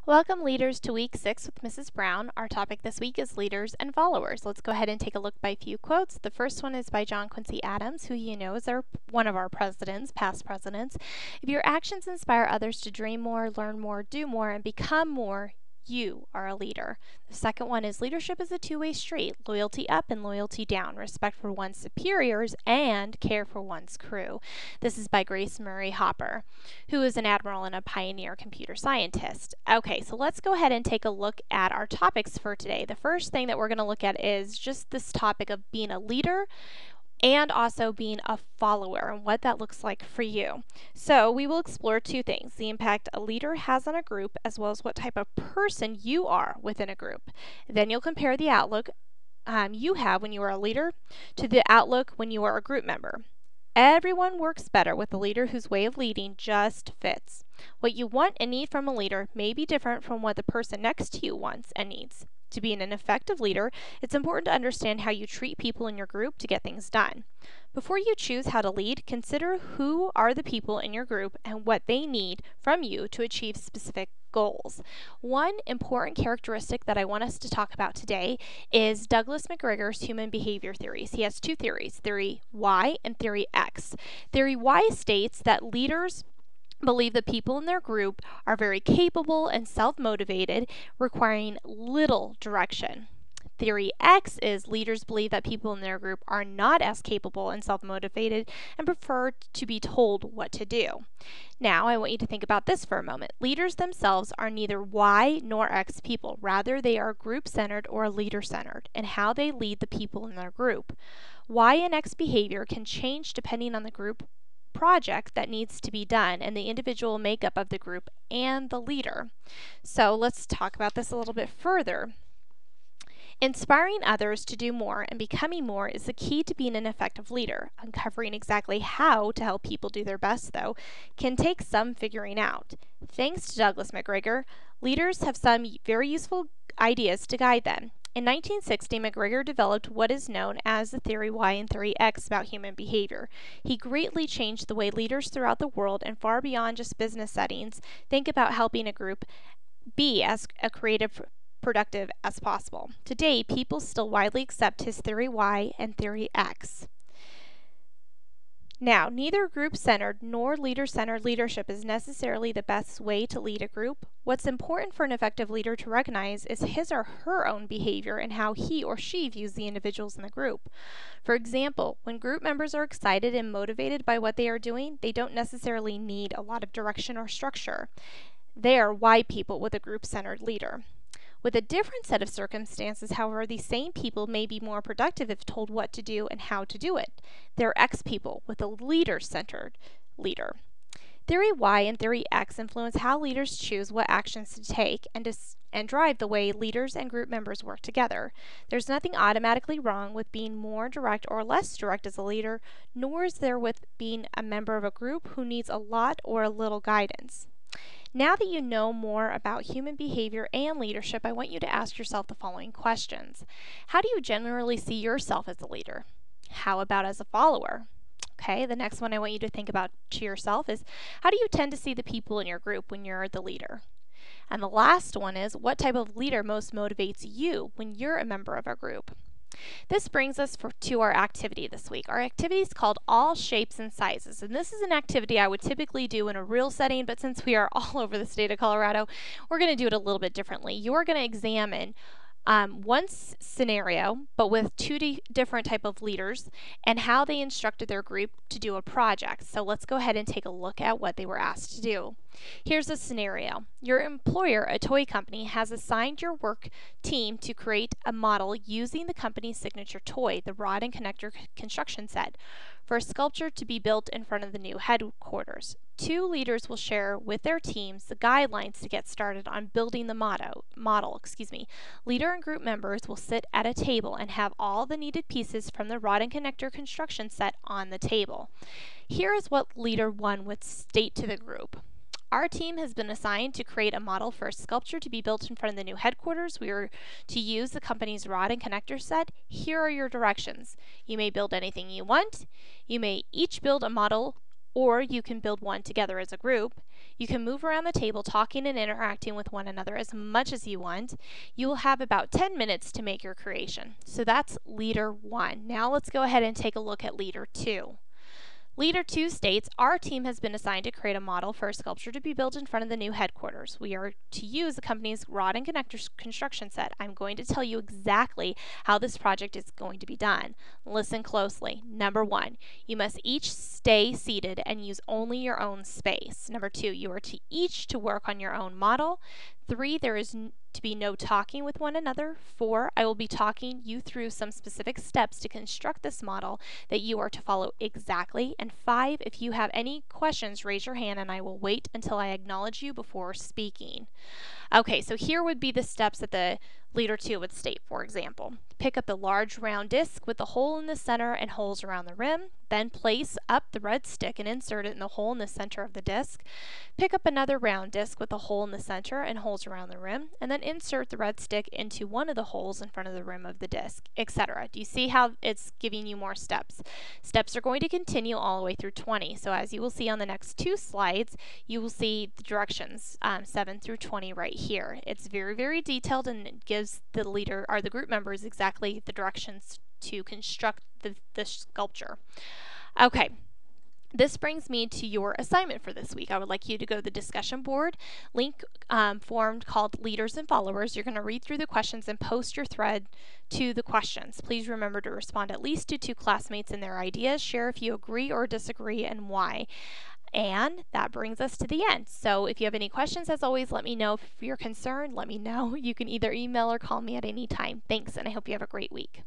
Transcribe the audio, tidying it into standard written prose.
Welcome, leaders, to week 6 with Mrs. Brown. Our topic this week is leaders and followers. Let's go ahead and take a look by a few quotes. The first one is by John Quincy Adams, who you know is one of our presidents, past presidents. If your actions inspire others to dream more, learn more, do more, and become more, you are a leader. The second one is leadership is a two-way street, loyalty up and loyalty down, respect for one's superiors and care for one's crew. This is by Grace Murray Hopper, who is an admiral and a pioneer computer scientist. Okay, so let's go ahead and take a look at our topics for today. The first thing that we're going to look at is just this topic of being a leader and also being a follower and what that looks like for you. So we will explore two things: the impact a leader has on a group, as well as what type of person you are within a group. Then you'll compare the outlook you have when you are a leader to the outlook when you are a group member. Everyone works better with a leader whose way of leading just fits. What you want and need from a leader may be different from what the person next to you wants and needs. To be an effective leader, it's important to understand how you treat people in your group to get things done. Before you choose how to lead, consider who are the people in your group and what they need from you to achieve specific goals. One important characteristic that I want us to talk about today is Douglas McGregor's human behavior theories. He has two theories, Theory Y and Theory X. Theory Y states that leaders believe the people in their group are very capable and self-motivated, requiring little direction. Theory X is leaders believe that people in their group are not as capable and self-motivated and prefer to be told what to do. Now, I want you to think about this for a moment. Leaders themselves are neither Y nor X people. Rather, they are group-centered or leader-centered in how they lead the people in their group. Y and X behavior can change depending on the group project that needs to be done and the individual makeup of the group and the leader. So let's talk about this a little bit further. Inspiring others to do more and becoming more is the key to being an effective leader. Uncovering exactly how to help people do their best, though, can take some figuring out. Thanks to Douglas McGregor, leaders have some very useful ideas to guide them. In 1960, McGregor developed what is known as the Theory Y and Theory X about human behavior. He greatly changed the way leaders throughout the world and far beyond just business settings think about helping a group be as creative, productive as possible. Today, people still widely accept his Theory Y and Theory X. Now, neither group-centered nor leader-centered leadership is necessarily the best way to lead a group. What's important for an effective leader to recognize is his or her own behavior and how he or she views the individuals in the group. For example, when group members are excited and motivated by what they are doing, they don't necessarily need a lot of direction or structure. They are Y people with a group-centered leader. With a different set of circumstances, however, these same people may be more productive if told what to do and how to do it. They're X people with a leader-centered leader. Theory Y and Theory X influence how leaders choose what actions to take and drive the way leaders and group members work together. There's nothing automatically wrong with being more direct or less direct as a leader, nor is there with being a member of a group who needs a lot or a little guidance. Now that you know more about human behavior and leadership, I want you to ask yourself the following questions. How do you generally see yourself as a leader? How about as a follower? Okay, the next one I want you to think about to yourself is, how do you tend to see the people in your group when you're the leader? And the last one is, what type of leader most motivates you when you're a member of a group? This brings us to our activity this week. Our activity is called All Shapes and Sizes, and this is an activity I would typically do in a real setting, but since we are all over the state of Colorado, we're going to do it a little bit differently. You're going to examine one scenario, but with two different type of leaders and how they instructed their group to do a project. So let's go ahead and take a look at what they were asked to do. Here's a scenario. Your employer, a toy company, has assigned your work team to create a model using the company's signature toy, the rod and connector construction set, for a sculpture to be built in front of the new headquarters. Two leaders will share with their teams the guidelines to get started on building the model. Leader and group members will sit at a table and have all the needed pieces from the rod and connector construction set on the table. Here is what Leader 1 would state to the group. Our team has been assigned to create a model for a sculpture to be built in front of the new headquarters. We are to use the company's rod and connector set. Here are your directions. You may build anything you want. You may each build a model or you can build one together as a group. You can move around the table talking and interacting with one another as much as you want. You will have about 10 minutes to make your creation. So that's Leader 1. Now let's go ahead and take a look at Leader 2. Leader 2 states, our team has been assigned to create a model for a sculpture to be built in front of the new headquarters. We are to use the company's rod and connector construction set. I'm going to tell you exactly how this project is going to be done. Listen closely. Number 1, you must each stay seated and use only your own space. Number 2, you are to each to work on your own model. 3, there is to be no talking with one another. 4, I will be talking you through some specific steps to construct this model that you are to follow exactly. And 5, if you have any questions, raise your hand and I will wait until I acknowledge you before speaking. Okay, so here would be the steps that the Leader 2 would state. For example, pick up a large round disc with a hole in the center and holes around the rim. Then place up the red stick and insert it in the hole in the center of the disc. Pick up another round disc with a hole in the center and holes around the rim, and then insert the red stick into one of the holes in front of the rim of the disc, etc. Do you see how it's giving you more steps? Steps are going to continue all the way through 20. So as you will see on the next 2 slides, you will see the directions 7 through 20 right here. It's very, very detailed, and it gives the leader or the group members exactly the directions to construct the sculpture. Okay. This brings me to your assignment for this week. I would like you to go to the discussion board link formed called Leaders and Followers. You're going to read through the questions and post your thread to the questions. Please remember to respond at least to 2 classmates and their ideas. Share if you agree or disagree and why. And that brings us to the end. So if you have any questions, as always, let me know. If you're concerned, let me know. You can either email or call me at any time. Thanks, and I hope you have a great week.